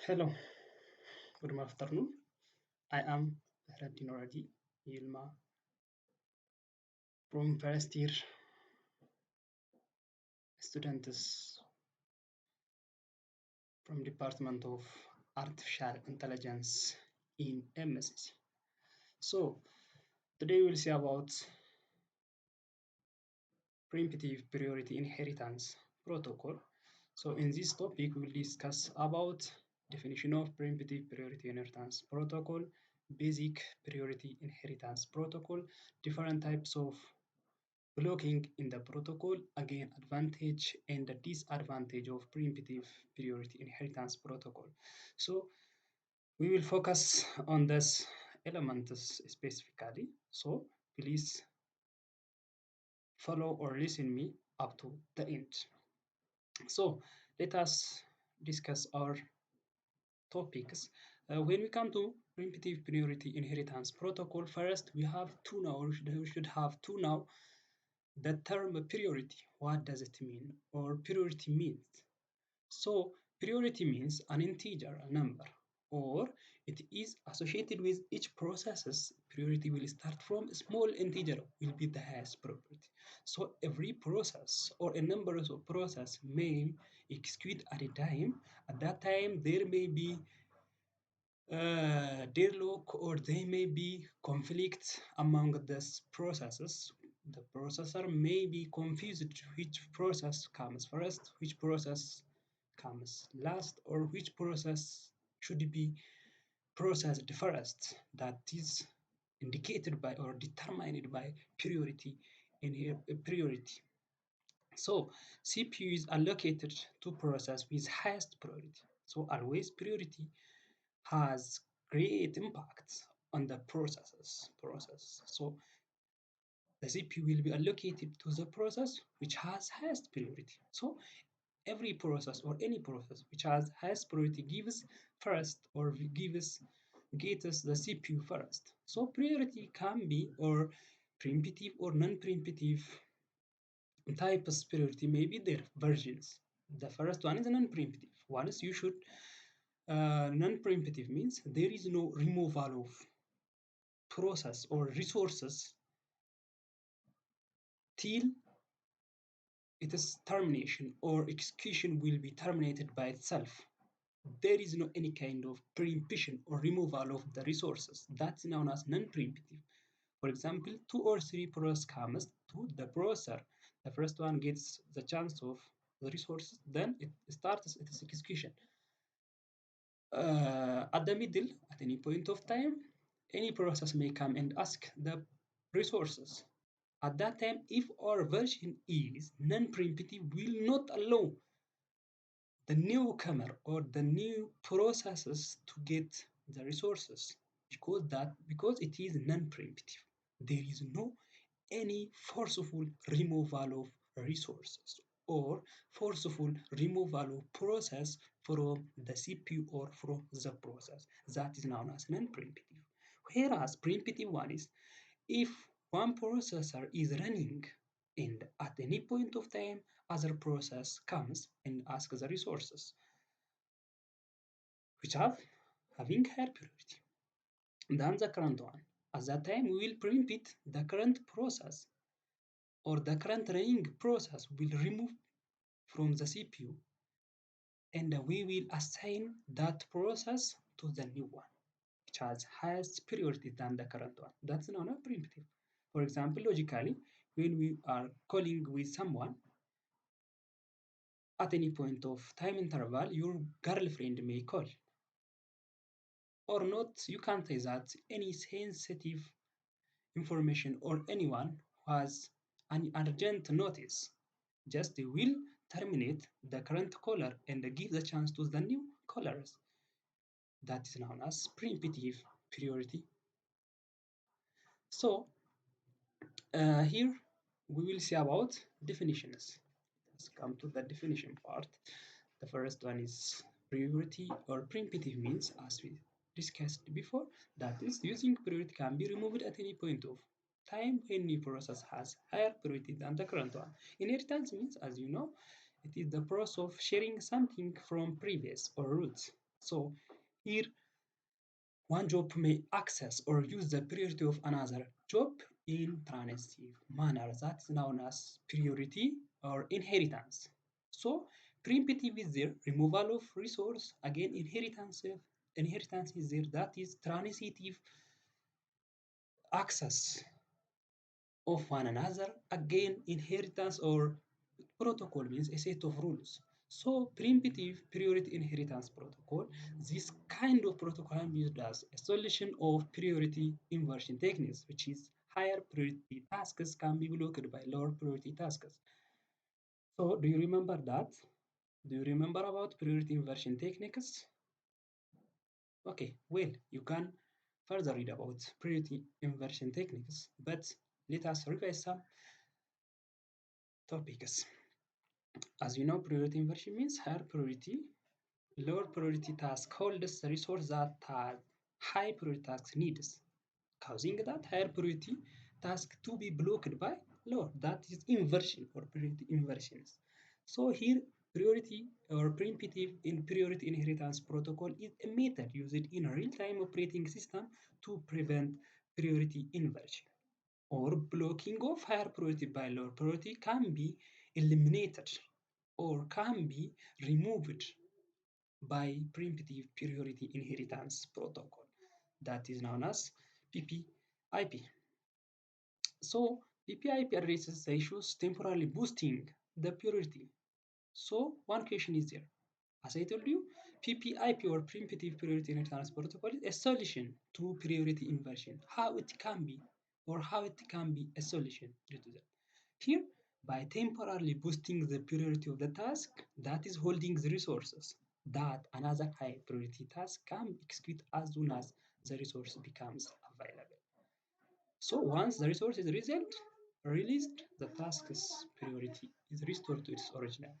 Hello, good afternoon. I am Raddin Raji Yilma from first year students from Department of Artificial Intelligence in MSc. So today we'll see about Preemptive Priority Inheritance Protocol. So in this topic we'll discuss about definition of Preemptive Priority Inheritance Protocol, basic priority inheritance protocol, different types of blocking in the protocol, again advantage and the disadvantage of preemptive priority inheritance protocol. So we will focus on this elements specifically. So please follow or listen me up to the end. So let us discuss our topics. When we come to preemptive priority inheritance protocol, first we have to know, we should have to know the term priority. What does it mean? Or priority means? So priority means an integer, a number, or it is associated with each processes. Priority will start from a small integer, will be the highest priority. So every process or a number of process may execute at a time. At that time, there may be deadlock or there may be conflict among these processes. The processor may be confused which process comes first, which process comes last, or which process should be processed first. That is indicated by or determined by priority and priority. So CPU is allocated to process with highest priority. So always priority has great impact on the process. So the CPU will be allocated to the process which has highest priority. So every process or any process which has highest priority gives first or gives gets the CPU first. So priority can be or preemptive or non-preemptive types priority, maybe their versions. The first one is non-preemptive. One is you should non-preemptive means there is no removal of process or resources till its termination or execution will be terminated by itself. There is no any kind of preemption or removal of the resources. That's known as non-preemptive. For example, two or three process comes to the processor. The first one gets the chance of the resources, then it starts its execution. At the middle, at any point of time, any process may come and ask the resources. At that time, if our version is non-preemptive, will not allow the newcomer or the new processes to get the resources because it is non-preemptive. There is no any forceful removal of resources or forceful removal of process from the CPU or from the process. That is known as non-preemptive. Whereas preemptive one is if one processor is running and at any point of time other process comes and asks the resources which are having higher priority than the current one. At that time we will preempt the current process or the current running process will remove from the CPU and we will assign that process to the new one which has highest priority than the current one. That's known as preemptive. For example, logically, when we are calling with someone at any point of time interval, your girlfriend may call or not. You can't say that any sensitive information or anyone who has an urgent notice just will terminate the current caller and give the chance to the new callers. That is known as preemptive priority. So here we will see about definitions. Let's come to the definition part. The first one is priority or preemptive means, as we discussed before, that is using priority can be removed at any point of time when the process has higher priority than the current one. Inheritance means, as you know, it is the process of sharing something from previous or roots. So here one job may access or use the priority of another job in transitive manner. That is known as priority or inheritance. So preemptive is there, removal of resource, again inheritance is there, that is transitive access of one another, again inheritance or protocol means a set of rules. So preemptive priority inheritance protocol, this kind of protocol is used as a solution of priority inversion techniques, which is higher priority tasks can be blocked by lower priority tasks. So do you remember that? Do you remember about priority inversion techniques? Okay, well, you can further read about priority inversion techniques, but let us revise some topics. As you know, priority inversion means higher priority, lower priority task holds the resource that high priority task needs, causing that higher priority task to be blocked by lower. That is inversion or priority inversions. So here priority or preemptive in priority inheritance protocol is a method used in a real-time operating system to prevent priority inversion or blocking of higher priority by lower priority can be eliminated or can be removed by preemptive priority inheritance protocol that is known as PPIP. So PPIP addresses the issues temporarily boosting the priority. So one question is there. As I told you, PPIP or preemptive priority inheritance protocol is a solution to priority inversion. How it can be or how it can be a solution due to that. Here, by temporarily boosting the priority of the task that is holding the resources that another high priority task can execute as soon as the resource becomes available. So once the resource is released, the task's priority is restored to its original.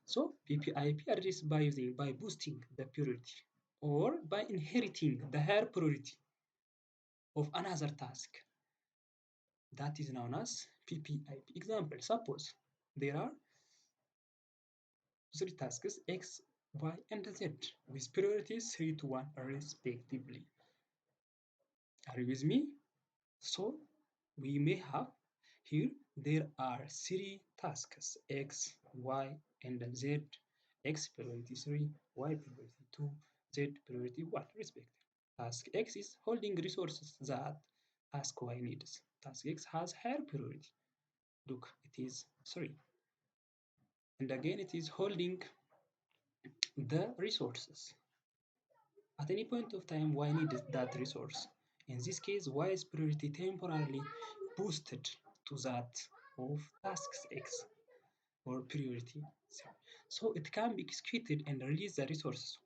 So PPIP addressed by boosting the priority or by inheriting the higher priority of another task. That is known as PPIP. Example, suppose there are three tasks X, Y, and Z with priorities 3 to 1 respectively. Are you with me? So we may have here there are three tasks X, Y, and Z. X priority 3, Y priority 2, Z priority 1 respectively. Task X is holding resources that task Y needs. Task X has higher priority. Look, it is 3. And again, it is holding the resources. At any point of time, Y needs that resource. In this case, Y's priority temporarily boosted to that of tasks X or priority 0. So it can be executed and release the resources.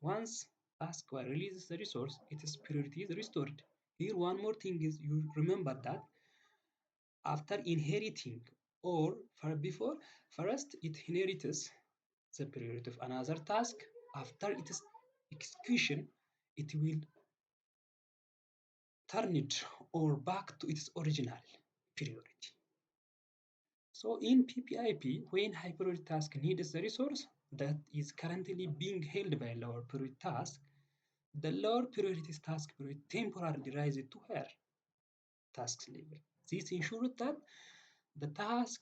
Once task Y releases the resource, its priority is restored. Here, one more thing is you remember that after inheriting or before, first it inherits the priority of another task. After its execution, it will turn it or back to its original priority. So in PPIP, when high priority task needs the resource that is currently being held by lower priority task, the lower priority task priority temporarily rises to higher task level. This ensures that the task,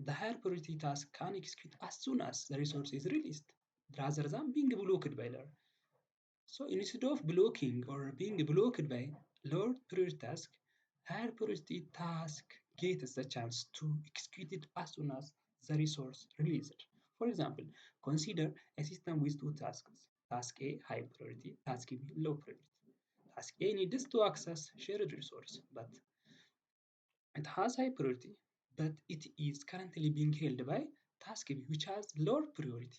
the higher priority task can execute as soon as the resource is released, rather than being blocked by lower. So instead of blocking or being blocked by lower priority task, higher priority task gets the chance to execute it as soon as the resource released. For example, consider a system with two tasks. Task A, high priority, task B, low priority. Task A needs to access shared resource, but it has high priority, but it is currently being held by task B, which has lower priority.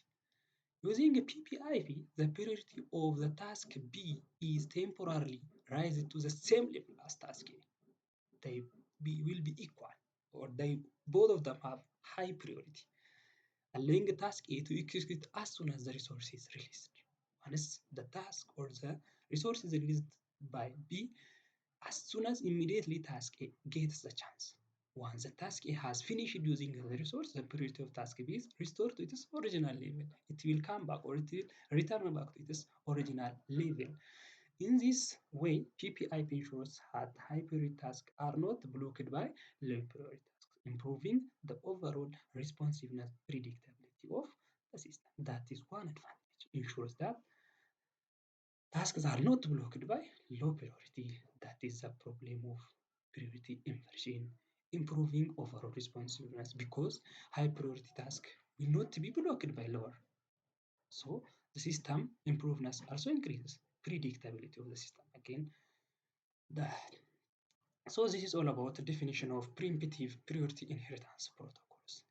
Using a PPIP, the priority of the task B is temporarily raised to the same level as task A. They will be equal, or they both of them have high priority, allowing task A to execute as soon as the resource is released. Once the task or the resource is released by B, as soon as immediately task A gets the chance. Once the task A has finished using the resource, the priority of task B is restored to its original level. It will come back or it will return back to its original level. In this way, PPIP ensures that high priority tasks are not blocked by low priority tasks, improving the overall responsiveness predictability of the system. That is one advantage. Ensures that tasks are not blocked by low priority. That is the problem of priority inversion, improving overall responsiveness because high priority tasks will not be blocked by lower. So the system improvements also increases predictability of the system. Again, the, so this is all about the definition of preemptive priority inheritance protocols.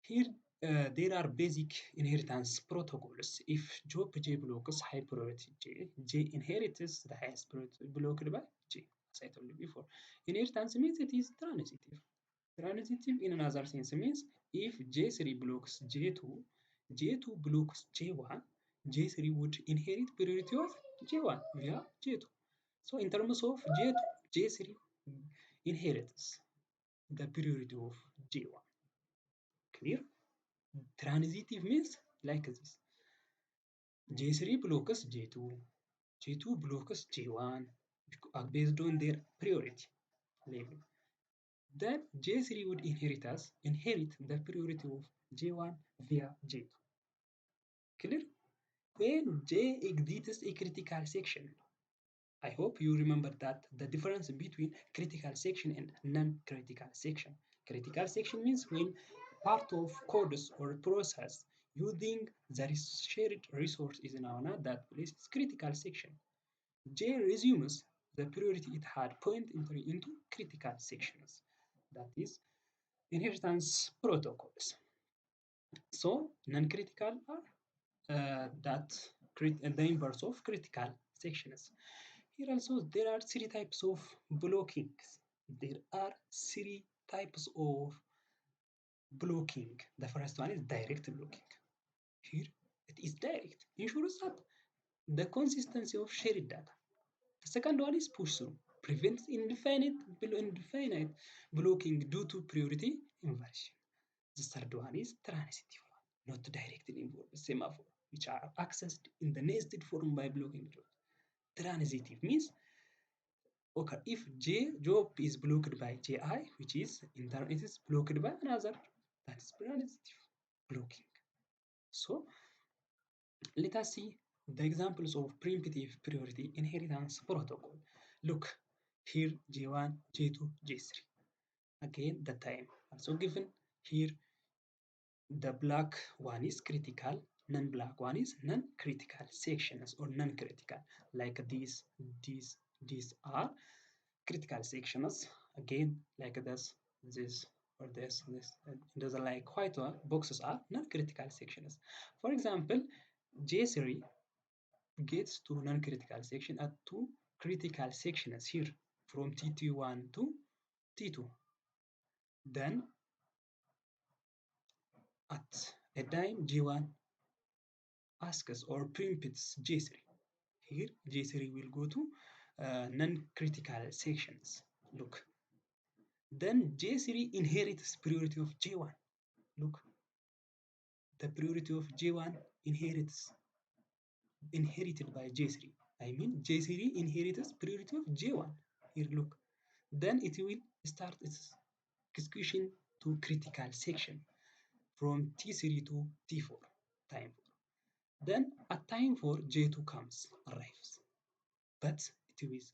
Here, there are basic inheritance protocols. If job J blocks high priority J, J inherits the highest priority blocked by J, as I told you before. Inheritance means it is transitive. Transitive in another sense means if J3 blocks J2, J2 blocks J1, J3 would inherit priority of J1 via J2. So in terms of J2, J3 inherits the priority of J1. Clear? Transitive means like this. J3 blocks J2, J2 blocks J1 based on their priority level. Then J3 would inherit the priority of J1 via J2. Clear? When J exits a critical section, I hope you remember that the difference between critical section and non-critical section. Critical section means when part of codes or process using the shared resource is known at that place is critical section. J resumes the priority it had point entry into critical sections. That is inheritance protocols. So non-critical are the inverse of critical sections. Here also there are three types of blockings. There are three types of blocking. The first one is direct blocking. Here it is direct. Ensures that the consistency of shared data. The second one is push through. Prevents indefinite blocking due to priority inversion. The third one is transitive one, not directly involved semaphore, which are accessed in the nested form by blocking jobs. Transitive means okay, if J job is blocked by Ji, which is in turn it is blocked by another, that is transitive blocking. So let us see the examples of preemptive priority inheritance protocol. Look here J1, J2, J3. Again the time also given here. The black one is critical, non-black one is non-critical sections or non-critical. Like these are critical sections. Again, like this, or this. Those are like white boxes are non-critical sections. For example, J3 gets to non-critical section at two critical sections here from T1 to T2. Then at a time G1 asks or preempts J3. Here J3 will go to non-critical sections. Look. Then J3 inherits priority of J1. Look. The priority of J1 inherited by J3. I mean J3 inherits priority of J1. Here look. Then it will start its execution to critical section from T3 to T4 time 4. Then at time 4 J2 arrives, but it is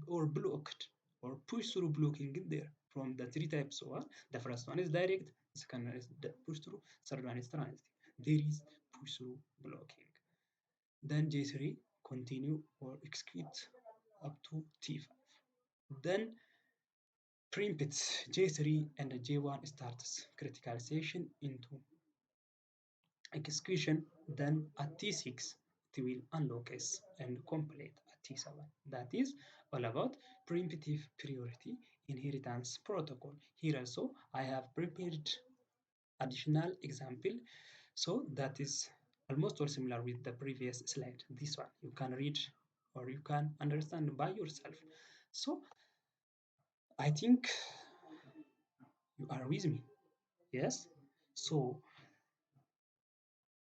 or blocked or push through blocking in there from the three types of the first one is direct, the second one is push through, third one is transitive. There is push through blocking. Then J3 continue or execute up to T5. Then preempts J3 and J1 starts critical section into execution. Then at T6 it will unlock S and complete at T7. That is all about preemptive priority inheritance protocol. Here also I have prepared additional example, so that is almost all similar with the previous slide. This one you can read or you can understand by yourself. So I think You are with me? Yes? So,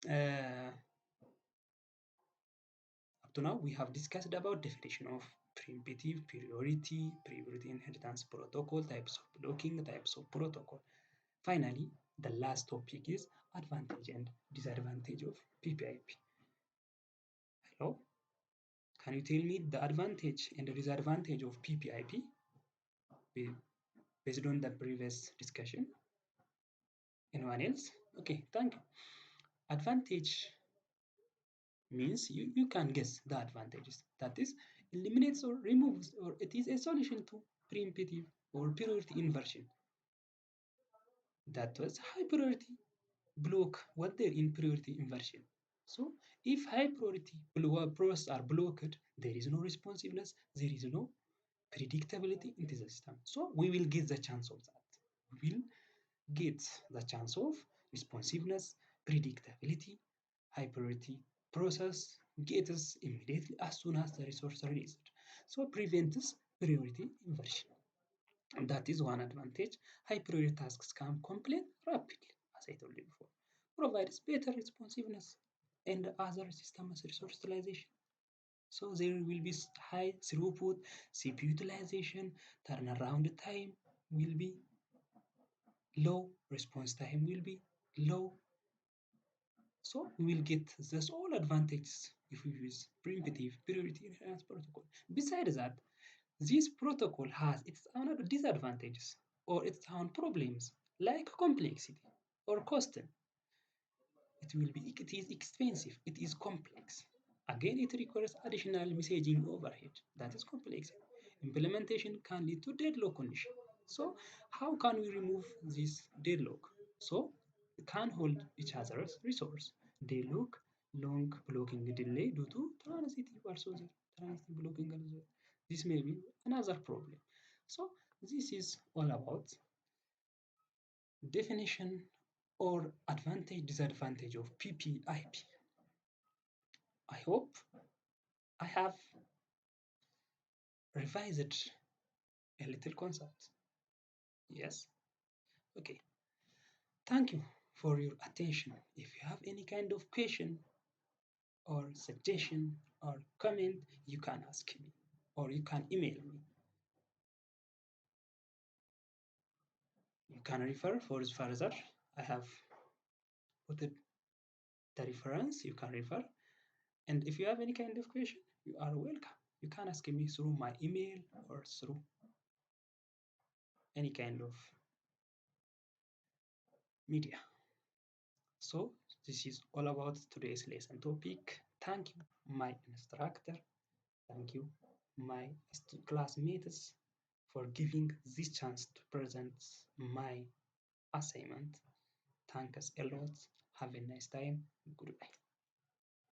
uh, up to now, we have discussed about definition of preemptive, priority inheritance protocol, types of blocking, types of protocol. Finally, the last topic is advantage and disadvantage of PPIP. Hello? Can you tell me the advantage and the disadvantage of PPIP based on the previous discussion? Anyone else? Okay, thank you. Advantage means you can guess the advantages. That is, eliminates or removes, or it is a solution to preemptive or priority inversion. That was high priority block what there in priority inversion. So if high priority processes are blocked, there is no responsiveness, there is no predictability in the system. So we will get the chance of that. We will get the chance of responsiveness, predictability, high priority process gets immediately as soon as the resource are released. So prevents priority inversion. And that is one advantage. High priority tasks can complete rapidly, as I told you before, provides better responsiveness and other systems resource utilization. So there will be high throughput, CPU utilization, turnaround time will be low, response time will be low. So we will get this all advantages if we use primitive priority inheritance protocol. Besides that, this protocol has its own disadvantages or its own problems like complexity or cost. It is expensive, it is complex. Again, it requires additional messaging overhead. That is complex. Implementation can lead to deadlock condition. So how can we remove this deadlock? So we can hold each other's resource. Deadlock, long blocking delay due to transitive also there. Transitive blocking also there. This may be another problem. So this is all about definition or advantage disadvantage of PPIP. I hope I have revised a little concept. Yes. Okay. Thank you for your attention. If you have any kind of question or suggestion or comment, you can ask me or you can email me. You can refer for further. I have put the reference. You can refer. And if you have any kind of question, you are welcome. You can ask me through my email or through any kind of media. So this is all about today's lesson topic. Thank you, my instructor. Thank you, my classmates, for giving this chance to present my assignment. Thanks a lot. Have a nice time. Goodbye.